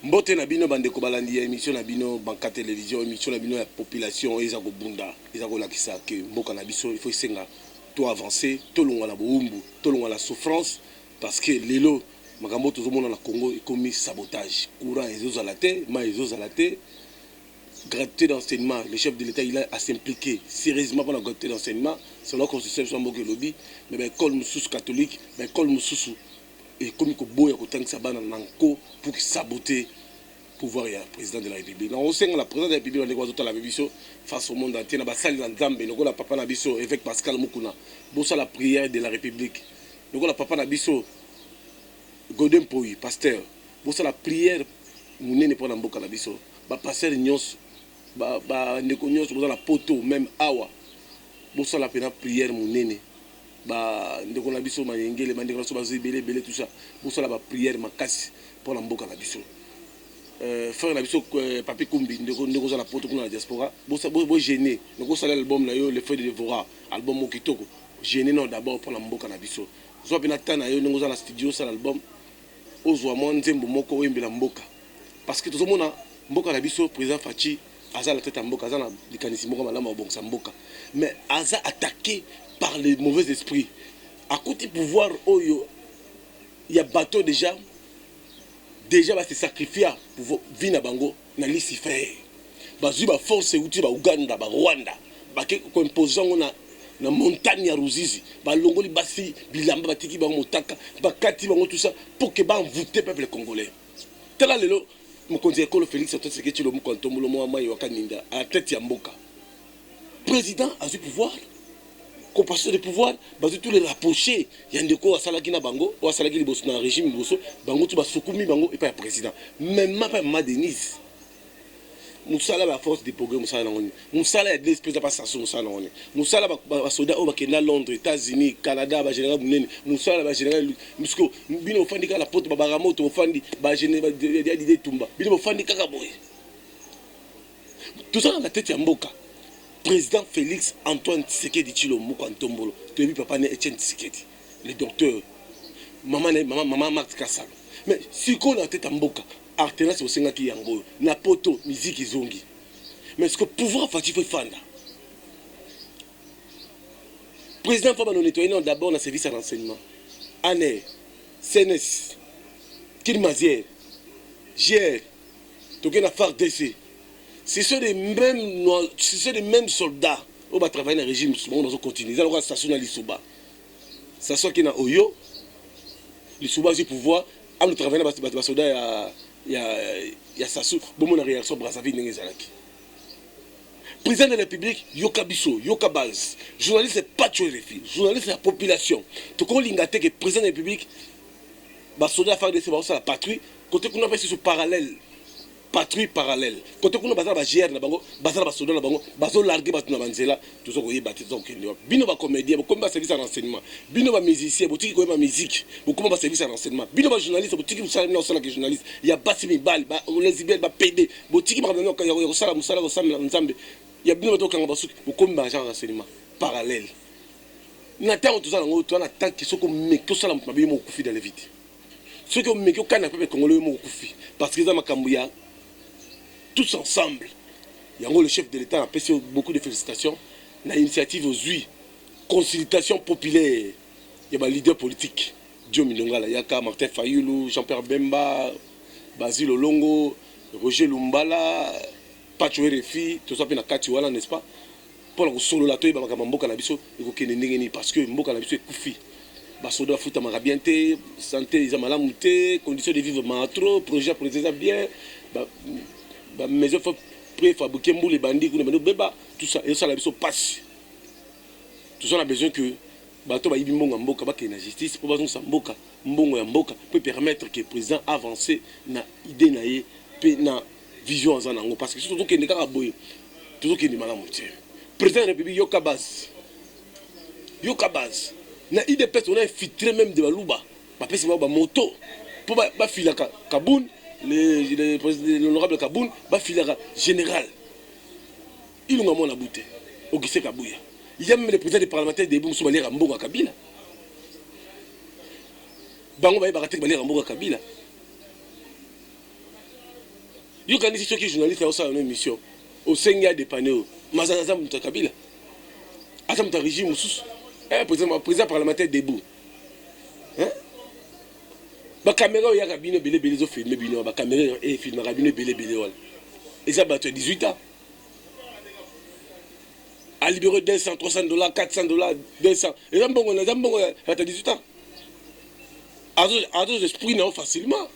Mbote na bino bandeko balandi ya émission na bino banka télévision émission na bino ya population eza ko bunda eza ko lakisa ke mboka na biso il faut senga to avancer to longa la boumbu to longa la souffrance parce que lelo makambo tozomona na Congo ekomi sabotage courant ezozala te ma ezozala te gratuité d'enseignement le chef de l'État il a à s'impliquer sérieusement pour la gratuité d'enseignement c'est la constitution sur mboka lobby mais école mususu catholique école mususu et comme que boya ko tangisa bana nanko pour saboter pouvoir ya président de la République. On sait que la présidente de la République on est la biso face au monde entier na basali na Nzambe noko la papa na biso évêque Pascal Mukuna. Bosa la prière de la République. Noko la papa na biso Godem Poui pasteur. Bosa la prière munene pour na mboka na biso. Ba pasteur nyos ba ndeko nyos bosa la poto même awa. Bosa la pena prière munene. Ba ndeko na biso mayengele bandeko na so bazibele belé tout ça. Bosa la ba prière makasi pour na mboka na biso. Frère na biso papi Kumbi ndeko za la poto kuna la diaspora bo gêner ndeko sala album na yo le feu de Devora album mokitoko gêner non d'abord pour la mboka na biso zo bina tana yo ndeko za la studio sala album ozwa mo nzembo moko oyembela mboka parce que tozomona mboka na biso président Fachi aza la tête à mboka aza na likanisi moko malama obongsa mboka mais aza attaqué par les mauvais esprits à côté pouvoir oyo il y a bateau déjà va se sacrifier pour vivre na bango na Lucifer bazui ba force uti ba Uganda ba Rwanda ba ke ko imposant na montagne ya Ruzizi ba longoli basi bilamba batiki ba motaka ba kati bango tout ça pour que ba envoûter peuple congolais tela lelo mokonzi ekolo Félix Antoine Tshisekedi lo muko ntombolo mo mai wakaninda à la tête ya mboka président a du pouvoir compassion de pouvoir bazu tous les rapprochés yandeko asalaki na bango o asalaki liboso na régime liboso bango tu ba sukumi bango et pas le président même pas ma Denise musala ba force de progrès musala ngoni musala ya l'espèce de passation musala ngoni musala ba soda o ba kenda Londres États-Unis Canada ba général munene musala ba général musko bino fandi ka la porte ba baramoto fandi ba général ya l'idée tumba bino fandi kaka boy tout ça dans la tête ya mboka. Président Félix Antoine Tshisekedi Tshilo Mukantombolo, depuis papa né Etienne Tshisekedi, le docteur, maman Marthe Kassalo. Mais si on a tête en boka, Artenas au Sengaki Yango, na poto, musique et zongi. Mais est-ce que pouvoir faut fanda? Président faut nous nettoyer d'abord dans le service à renseignement. Ané, CNS, Kilmazier, GR, Token Afar DC. Ce sont les mêmes soldats qui vont travailler dans le régime dans le continent. Ils ont la station à l'Issouba. Ça soit qu'il y a Oyo, l'Issouba du pouvoir, ils travaillent dans les soldats, il y a Sassou, il y a réaction Brazzaville, il y a président de la République, Yoka Bisso, Yoka Baz, journaliste, c'est pas tuer les filles, journaliste, c'est la population. Tout le monde que le président de la République, les soldats font la patrouille, côté qu'on a fait ce parallèle. Patrouille parallèle. Quand on a besoin de gérer, besoin de soldat, besoin de larguer, besoin de banzela, tout ça qu'on y bâtit donc bino ba comédien, beaucoup de service à renseignement, bino ba musicien, beaucoup qui connaît ma musique, beaucoup de service à renseignement, bino ba journaliste, beaucoup qui vous savez non seulement que journaliste, il y a pas si bal, les ibel ba PD, beaucoup qui m'a donné quand il y a ça, musala, ça, nzambe, il y a bino ba toka ngabasuk, beaucoup de genre renseignement parallèle. N'attend tout ça, on attend que ce qu'on met que ça la mabille mon koufi dans les vides. Ce qu'on met que quand on peut congolais mon koufi, parce que ça m'a camouya. Tous ensemble, il y a le chef de l'État a passé beaucoup de félicitations. L'initiative aux UI, consultation populaire, il y a des leaders politiques. Dio Milongala, Yaka, Martin Fayoulou, Jean-Pierre Bemba, Basile Olongo, Roger Lumbala, Pacho Refi, tout ça, Katiwala, n'est-ce pas? Pour la solo la toile, Mboka Nabiso, parce que Mboka Nabiso est koufi. Basoda Fouta Marabiente, santé, ils ont malamouté, conditions de vivre trop, projet pour les bien. Mais il faut préfabriquer les bandits, tout ça, et ça la passe. Tout ça, on a besoin que bateau ba yibi mbongo mboka ba na justice pour bazon sa mboka mbongo ya mboka peut permettre que le président avance na idée na ye pe na vision en zanango parce que surtout que ndeka boye toujours que ni malamu tie président de la République yoka base na idée peut on a infiltré même de baluba ba pesi ba moto pour ba filaka Kaboun l'honorable Kaboun va filer général. Il a mon abouté. Au Gissé Kabouya. Il y a même le président des parlementaires de Boum Soumalia Ramboga Kabila. Bango va y barater Balia Ramboga Kabila. Yo kanisi soki journaliste au salon émission au senga de panneau mazaza muta kabila ata muta régime mususu président parlementaire debout hein ba caméra ya kabino belé zo filmer bino ba caméra et filmer kabino belé wala et ça bato 18 ans à libérer $200 $300 $400 $200 et ça bongo à 18 ans à dos esprit non facilement.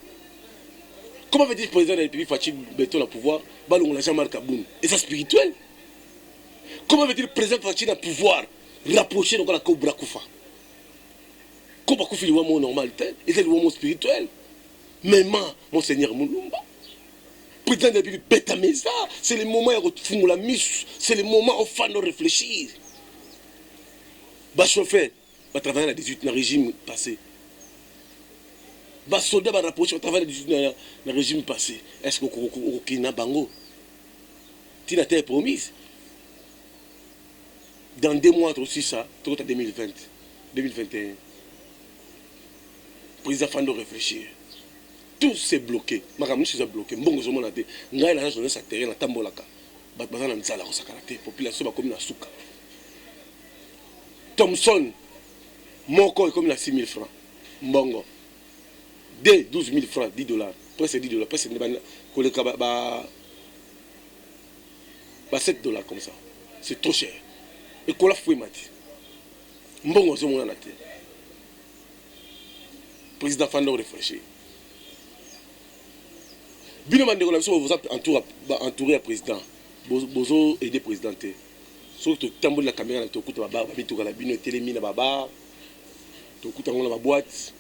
Comment veut dire le président de la République Fachi Beto le pouvoir, Balong la Jean-Marc Kaboun? Et ça spirituel. Comment veut dire le président Fachi le pouvoir, rapprocher donc la Cobra Koufa? Cobra Koufa, il y a mon normalité, et c'est le moment spirituel. Même Monseigneur Moulumba, président de la République Beta Mesa, c'est le moment où on la mise, c'est le moment où on fait réfléchir. Bah, chauffeur, va travailler à 18 dans le régime passé. Les soldats vont rapprocher au travail dans le régime passé. Est-ce que vous avez bango? Tu as promise. Dans 2 mois, aussi ça, tu as 2020, 2021. Le président Fando réfléchir. Tout s'est bloqué. Je suis bloqué. Je suis bloqué. Je suis bloqué. Population comme la souka. Thomson, mon corps est comme la 6 000 francs. Mbongo. 12 000 francs, $10. Presque $10. Presque $7 comme ça. C'est trop cher. Et qu'on l'a fouillé, Mati. Mbongo, c'est mon anaté. Président Fando réfléchir. Bino Mandeko, vous êtes entouré à président. Vous aider président. Surtout, tambour de la caméra, tu écoutes la barbe, tu écoutes la bino, télémine la barbe, tu écoutes la boîte.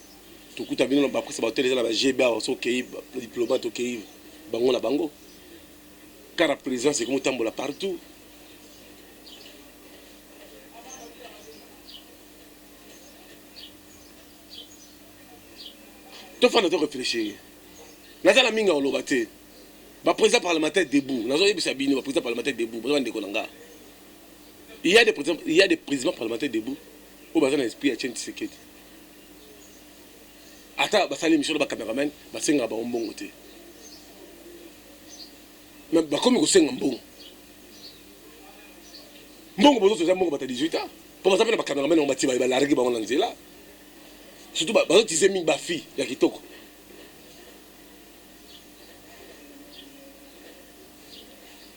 Tu écoutes la bino, après ça va te laisser la GBA, le diplomate, ok, bango la bango. Car la président, c'est comme tambour partout. Tu fais de réfléchir. Nazala minga au lobate. Le président parlementaire debout. Nazala le président parlementaire debout. Il y a des présidents parlementaires debout. Au bazar l'esprit à Tchèque Tshisekedi. Ata basali émission de caméraman, basenga ba mbongo te. Mais comme ko senga mbongo. Mbongo bozo za mbongo bata 18 ans. Pour ça ba caméraman on bati ba largi ba on nzela. Surtout ba utilisé mi ba fille ya kitoko.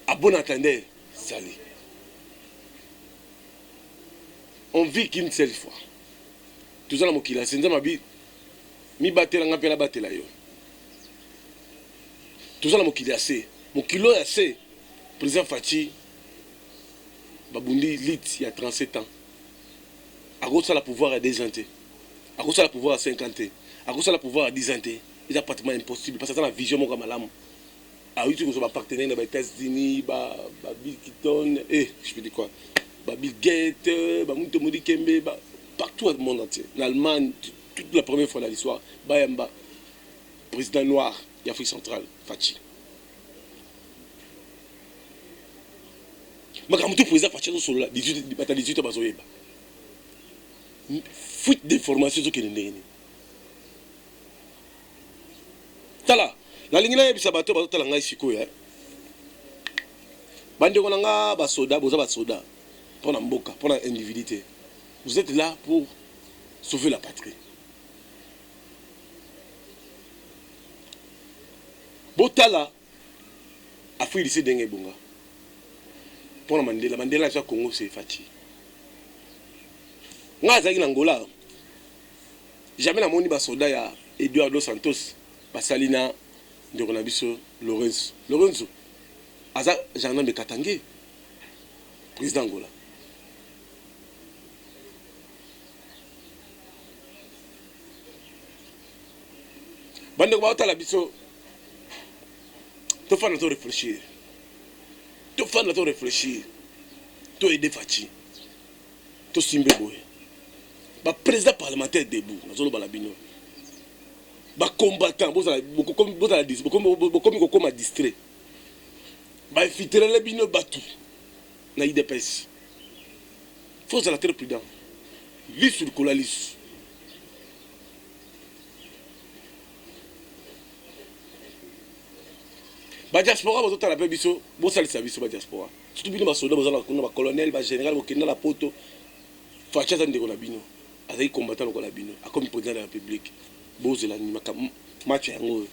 À bon entendeur, salut. On vit qu'une seule fois. Tout ça, c'est ce que je dis. Mi batela nga pela batela yo. Tout ça, c'est assez. Mon kilo est assez. Président Fachi, Babundi lit il y a 37 ans. À cause de la pouvoir à 10 ans. À cause de la pouvoir à 50 ans. À cause de la pouvoir à 10 ans. C'est pratiquement impossible. Parce que c'est la vision de mon ah oui, tu as partenaire dans les États-Unis, Bill Clinton, je peux dire quoi, Bill Gates, Moutomoudi Kembe, partout dans le monde entier. En Allemagne, toute la première fois dans l'histoire, Bayamba, président noir d'Afrique centrale, Fachi. Mais quand le président Fachi est là, 18 ans, fuite d'informations sur le Néné. Tala. La ligne là, ça va te battre la siko ya. Bande ko nga ba soda, boza ba soda. Pour la mboka, pour l'individualité. Vous êtes là pour sauver la patrie. Botala a fait lycée d'Enge Bonga. Pour la Mandela sur Congo c'est Fachi. Nga zaki Angola. Jamais la moni ba soda ya Eduardo Santos, ba Salina de Ronabiso Lorenzo Aza Jean-Noël Katangé, président Angola. Bande ko ba la biso. Tu fais notre réfléchir. Tu fais notre réfléchir. Tu aider Fachi. Tu simbe boy. Ba président parlementaire debout, nazolo balabino. Ba combattant, comme à distrait. Ba infiltrer les bino batu. Na IDPS. Faut être très prudent. Lis sur le colalis. ba diaspora bazo tala pe biso bo salisa biso ba diaspora surtout bino ba soldat bazo na kuna ba colonel ba général bo kenda la poto facha za ndeko na bino azai combattant ko la bino a comme président de la République bozo la ni match yango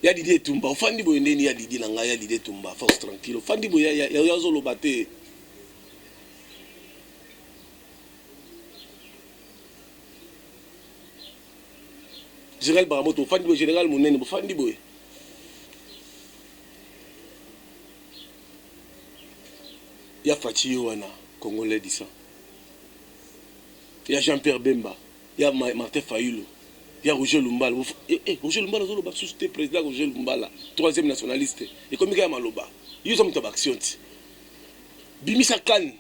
ya Didier Tumba ofandi bo ndeni ya Didier na nga ya Didier Tumba force tranquille ofandi bo ya zo lo baté général Baramoto ofandi bo général Munene bo fandi bo ya Fachi wana congolais dit ça ya Jean-Pierre Bemba ya Martin Fayulu ya Roger Lumbala Roger Lumbala zo lo ba sous président Roger Lumbala troisième nationaliste et comme il y a maloba ils ont mis action bimisa kan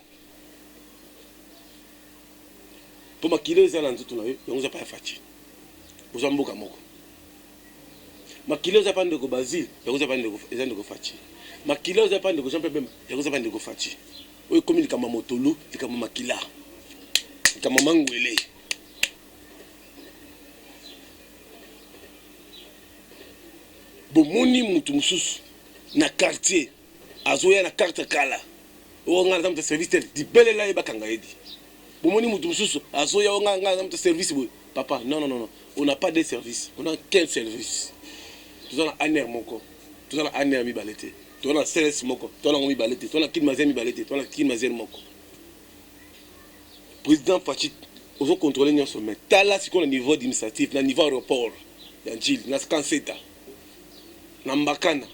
pour makile za na nzutu na yo yango za pa Fachi boza mboka moko makile za pa ndeko Basile yango za pa ndeko Fachi makile za pa ndeko Jean-Pierre Bemba yango za pa ndeko Fachi oyo komi likama motolu likama makila likama mangwele bomoni mutu mususu na quartier azoya na carte kala o ngana ta service di belela e bakanga edi bomoni mutu mususu azoya o ngana ta service boy papa non on n'a pas de service on a qu'un service tout ça aner moko tout ça aner mi balete tout ça CLS moko tout ça mi balete tout ça kin mazen mi balete tout ça kin mazen moko président Fachi ozo contrôler nyon sommet tala si qu'on a niveau d'initiative na niveau aéroport ya njili na skanseta na Mbakana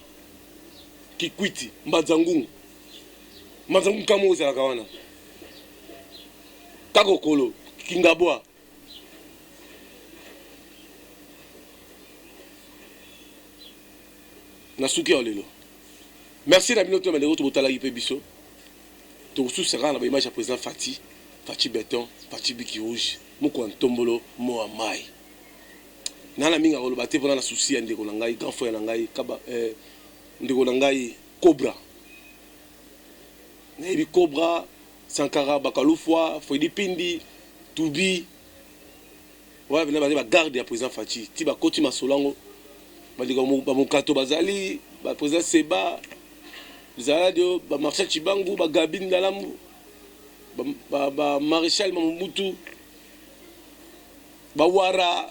Kikwiti Mbazangungu kamo za kawana Kakokolo Kingabwa na suki olelo merci na bino to malero to botala yipe biso to sous sera na image ya président Fachi Béton Fachi Biki Rouge moko ntombolo mo amai nana minga ko lobate pona na souci ya ndeko na ngai grand frère na ngai kaba ndeko na ngai Cobra na bi Cobra Sankara Bakalufwa Fodi Pindi Tubi wala bina ba garde ya président Fachi ti ba koti masolango ba ndeko ba mokato bazali ba président Seba Zaladio ba Marcel Chibangu ba Gabin Dalambu ba Maréchal Mamutu ba Wara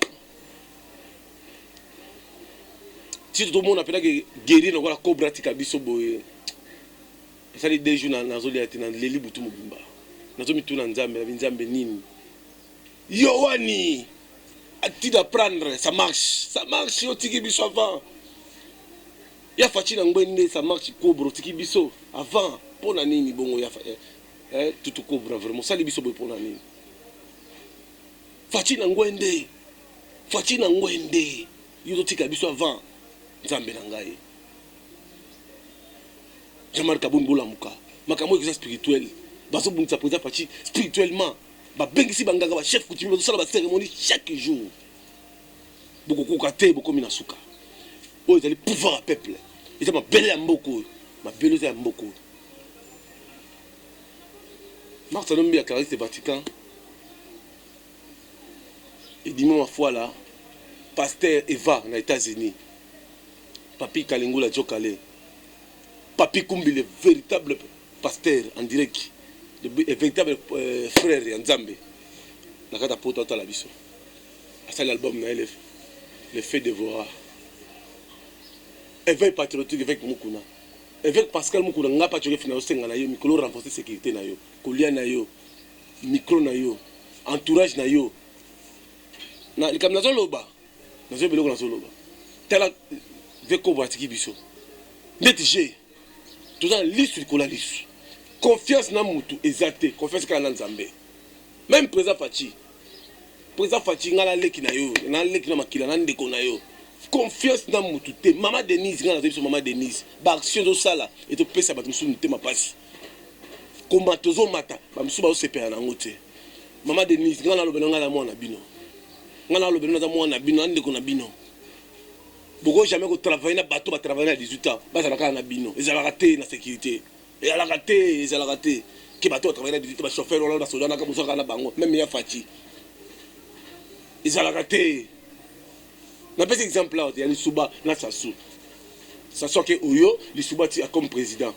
si tout le monde appelle que guérir dans la Cobra tika biso boye ça les deux jours na zoli atina leli butu mubimba nazo mitu na nzambe nini Yoani a-t-il d'apprendre ça marche yo tiki biso avant ya Fachi na ngwende ça marche Cobra tiki biso avant pona nini bongo ya tout Cobra vraiment ça les biso boye pona nini Fachi na ngwende yo tika biso avant Nzambe na ngai Jamar Kabun Bola muka makambo ki spirituel baso bunza président Fachi spirituellement ba bengisi banganga ba chef coutumier sala ba cérémonie chaque jour boko kokate boko minasuka o ezali pouvoir à peuple eza mabele ya mboko mabele ya mboko Martin Lombi a caractère du Vatican et dis-moi ma foi là pasteur Eva aux États-Unis Papi Kalingula Djokale Papi Kumbi le véritable pasteur en direct le véritable frère Nzambe nakata poto ta la biso asa l'album na le fait de voir éveil patriotique avec Mukuna avec Pascal Mukuna ngapa tchoke fina osenga na yo micro renforcer sécurité na yo kolia na yo micro na yo entourage na yo na likam nazo loba nazo beloko nazo loba tela veko batiki biso ndetije tout ça lisu likola lisu confiance na mutu exacte confiance kana Nzambe même président Fachi ngala leki na yo na leki na makila na ndeko na yo confiance na mutu te mama Denise ngala biso mama Denise ba action do sala et to pesa batu musu te mapasi komba tozo mata ba musu ba osepela na ngote mama Denise ngala lobelo ngala mwana bino ngala lobelo na mwana bino ndeko na bino Pourquoi jamais que travailler na bateau va travailler à 18 ans bah ça va na bino ils ont raté la sécurité et à la raté ils ont raté que bateau travailler à 18 ans chauffeur on a soda na ka na bango même ya Fachi ils ont raté n'a pas exemple là, il y a les Souba, là ça sous. Ça soit que Oyo, les Souba comme président.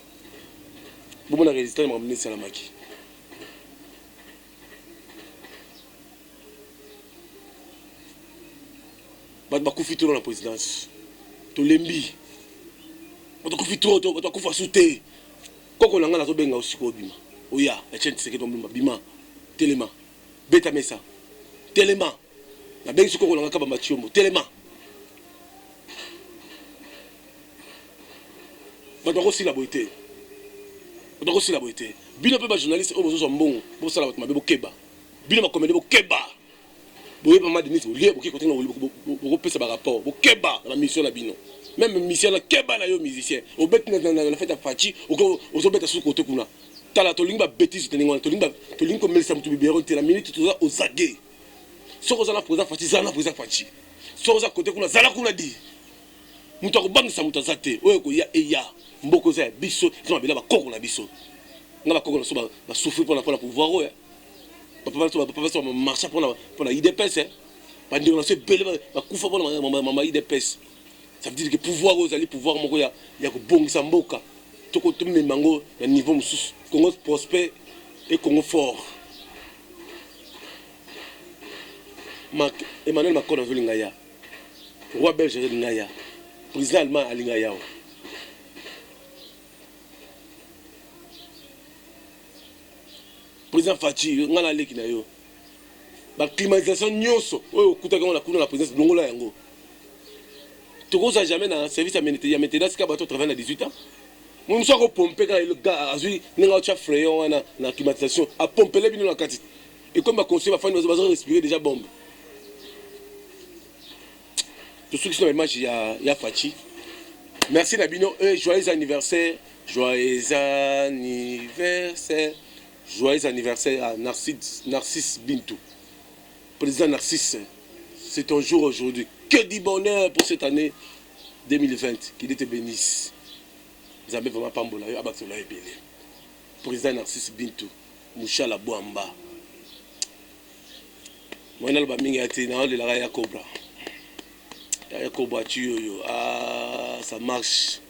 Bon, on a résisté, il m'a amené Salamaki. Bah, tu dans la présidence. Tu l'embi. Tu as trop, tu as sauté. Quand on a un benga aussi, bima. Oya, la chaîne c'est que ton bima. Téléma. Beta mesa. Téléma. La benga c'est qu'on a un kaba machiomo. Téléma. Bah, tu as aussi la beauté. Tu as aussi la beauté. Bino peut pas journaliste, oh, vous êtes bon. Vous savez, vous avez keba. Bino m'a commandé keba. Vous avez pas mal de ministres. Vous avez un rapport. Vous avez la mission de Bino. Même mission de Keba, les musiciens. Vous avez la fête à Fachi. Vous avez sous côté. Vous avez une bêtise. Vous avez une comme ça. Vous avez la minute aux zagués. Si vous avez un Fachi, vous avez un Fachi. Si vous avez côté, vous avez un dit. Vous avez un banque, vous avez un zate. Vous avez un mboko za biso. Vous avez un koko na biso. Vous avez un koko na souffrir pour la pouvoir. Papa marcher pour la IDPS. Ça veut dire que pouvoir aux alliés, pouvoir il y a que bon samboka. Tout le monde mango, il y a niveau Congo prospère et Congo fort. Emmanuel Macron a vu l'ingaya. Roi belge a vu l'ingaya. Président allemand a l'ingaya. Président Fachi, on a l'équipe nayo. La climatisation nyonso. Oh, kuta quand on a la présidence de l'Angola yango. Tu n'as jamais dans un service à maintenir. Il y a maintenant ce qui a travaillé à 18 ans. Nous sommes pompés quand le gars a vu un frayant dans la climatisation. A pompé les binots dans la quantité. Et comme ma conseil va faire, nous allons respirer déjà bombe. Tous ceux qui sont dans le match, il y a Fachi. Merci Nabino. Joyeux anniversaire. Joyeux anniversaire. Joyeux anniversaire à Narcisse Bintou. Président Narcisse, c'est ton jour aujourd'hui. Que du bonheur pour cette année 2020. Qu'il te bénisse. Vous avez vraiment pas mbola. Président Narcisse Bintou. Mouchala Bouamba. Moi, je suis la Cobra. Ya Cobra, ah, ça marche.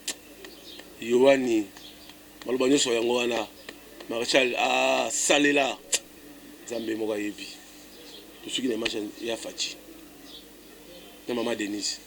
Yohani. Malbanyo Soyangoana. Maréchal, ah, Salela. Zambé Mogayebi. Tout ce qui est marché, il y a Fachi. Maman Denise.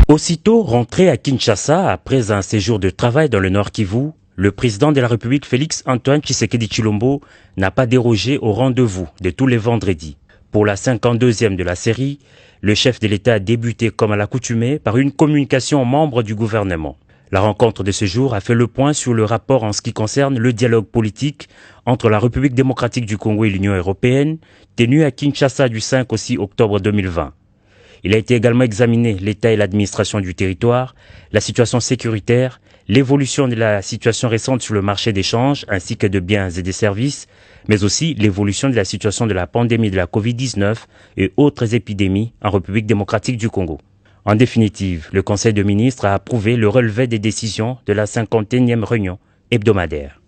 Aussitôt rentré à Kinshasa après un séjour de travail dans le Nord Kivu, le président de la République Félix Antoine Tshisekedi Tshilombo n'a pas dérogé au rendez-vous de tous les vendredis. Pour la 52e de la série, le chef de l'État a débuté comme à l'accoutumée par une communication aux membres du gouvernement. La rencontre de ce jour a fait le point sur le rapport en ce qui concerne le dialogue politique entre la République démocratique du Congo et l'Union européenne, tenu à Kinshasa du 5 au 6 octobre 2020. Il a été également examiné l'état et l'administration du territoire, la situation sécuritaire, l'évolution de la situation récente sur le marché d'échange ainsi que de biens et des services, mais aussi l'évolution de la situation de la pandémie de la Covid-19 et autres épidémies en République démocratique du Congo. En définitive, le Conseil de ministres a approuvé le relevé des décisions de la 51e réunion hebdomadaire.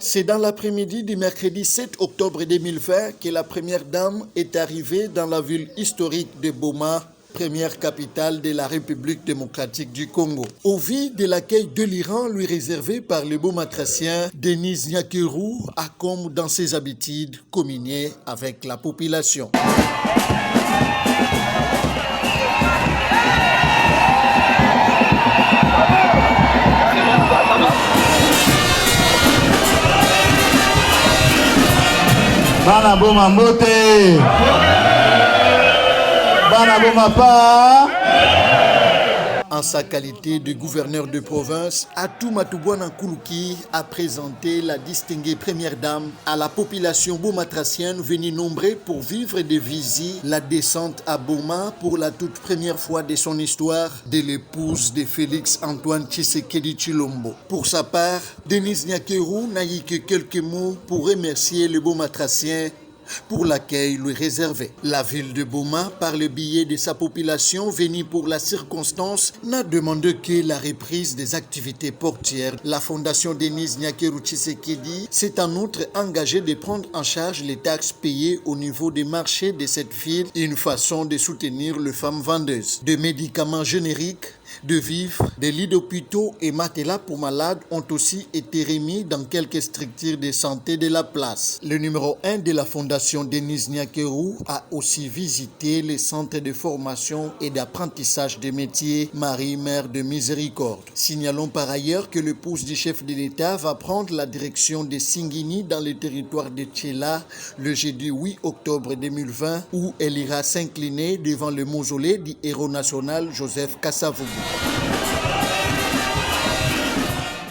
C'est dans l'après-midi du mercredi 7 octobre 2020 que la première dame est arrivée dans la ville historique de Boma, première capitale de la République démocratique du Congo. Au vu de l'accueil de l'Iran lui réservé par le Bomatracien, Denis Nyakeru a, comme dans ses habitudes, communié avec la population. Bana boma mbote. Bana boma pa. En sa qualité de gouverneur de province, Atou Matoubouana Koulouki a présenté la distinguée première dame à la population bomatracienne venue nombreux pour vivre de visite la descente à Boma pour la toute première fois de son histoire de l'épouse de Félix Antoine Tshisekedi Tshilombo. Pour sa part, Denis Nyakeru n'a eu que quelques mots pour remercier le bomatracien pour l'accueil lui réservé. La ville de Boma, par le biais de sa population venue pour la circonstance, n'a demandé que la reprise des activités portières. La fondation Denise Nyakeru Tshisekedi s'est en outre engagée de prendre en charge les taxes payées au niveau des marchés de cette ville, une façon de soutenir les femmes vendeuses. De médicaments génériques, de vivres, des lits d'hôpitaux et matelas pour malades ont aussi été remis dans quelques structures de santé de la place. Le numéro 1 de la fondation Denise Nyakeru a aussi visité les centres de formation et d'apprentissage des métiers Marie, Mère de Miséricorde. Signalons par ailleurs que l'épouse du chef de l'État va prendre la direction de Singini dans le territoire de Tchela le jeudi 8 octobre 2020 où elle ira s'incliner devant le mausolée du héros national Joseph Kasavubu.